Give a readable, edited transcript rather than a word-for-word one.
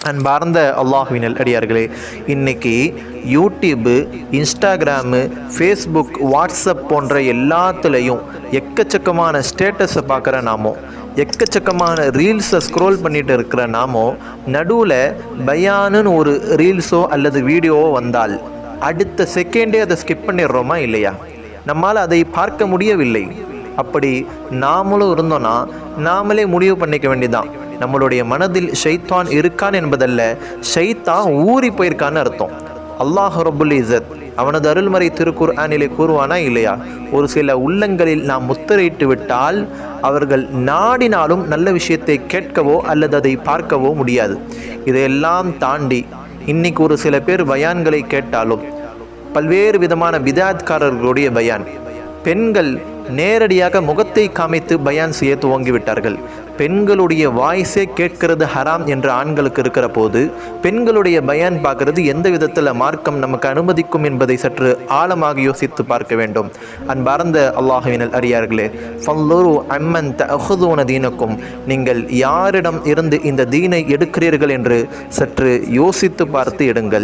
அன்பார்ந்த அல்லாஹ்வின் அடியார்களே, இன்றைக்கி யூடியூப்பு, இன்ஸ்டாகிராமு, ஃபேஸ்புக், வாட்ஸ்அப் போன்ற எல்லாத்துலேயும் எக்கச்சக்கமான ஸ்டேட்டஸை பார்க்குற நாமோ, எக்கச்சக்கமான ரீல்ஸை ஸ்க்ரோல் பண்ணிட்டு இருக்கிற நாமோ, நடுவில் பயானுன்னு ஒரு ரீல்ஸோ அல்லது வீடியோவோ வந்தால் அடுத்த செகண்டே அதை ஸ்கிப் பண்ணிடுறோமா இல்லையா? நம்மால் அதை பார்க்க முடியவில்லை. அப்படி நாமளும் இருந்தோன்னா நாமளே முடிவு பண்ணிக்க வேண்டியதான். நம்மளுடைய மனதில் ஷைத்தான் இருக்கான் என்பதல்ல, ஷைத்தான் ஊறி போயிருக்கான்னு அர்த்தம். அல்லாஹ் ரப்புல் இஸ்ஸத் அவனது அருள்மறை திருக்குர்ஆனிலே கூறுவானா இல்லையா? ஒரு சில உள்ளங்களில் நாம் முத்திரையிட்டு விட்டால் அவர்கள் நாடினாலும் நல்ல விஷயத்தை கேட்கவோ அல்லது அதை பார்க்கவோ முடியாது. இதையெல்லாம் தாண்டி இன்னைக்கு ஒரு சில பேர் பயான்களை கேட்டாலும் பல்வேறு விதமான பிதாத்காரர்களுடைய பயான், பெண்கள் நேரடியாக முகத்தை காமித்து பயான் செய்ய துவங்கிவிட்டார்கள். பெண்களுடைய வாய்ஸே கேட்கிறது ஹராம் என்ற ஆண்களுக்கு இருக்கிற போது பெண்களுடைய பயான் பார்க்கறது எந்த விதத்தில் மார்க்கம் நமக்கு அனுமதிக்கும் என்பதை சற்று ஆழமாக யோசித்து பார்க்க வேண்டும். அன்பார்ந்த அல்லாஹ்வின் அடியார்களே, ஃபல்லுரு அம்மன் தஅஹுதுன தீனக்கும், நீங்கள் யாரிடம் இருந்து இந்த தீனை எடுக்கிறீர்கள் என்று சற்று யோசித்து பார்த்து எடுங்கள்.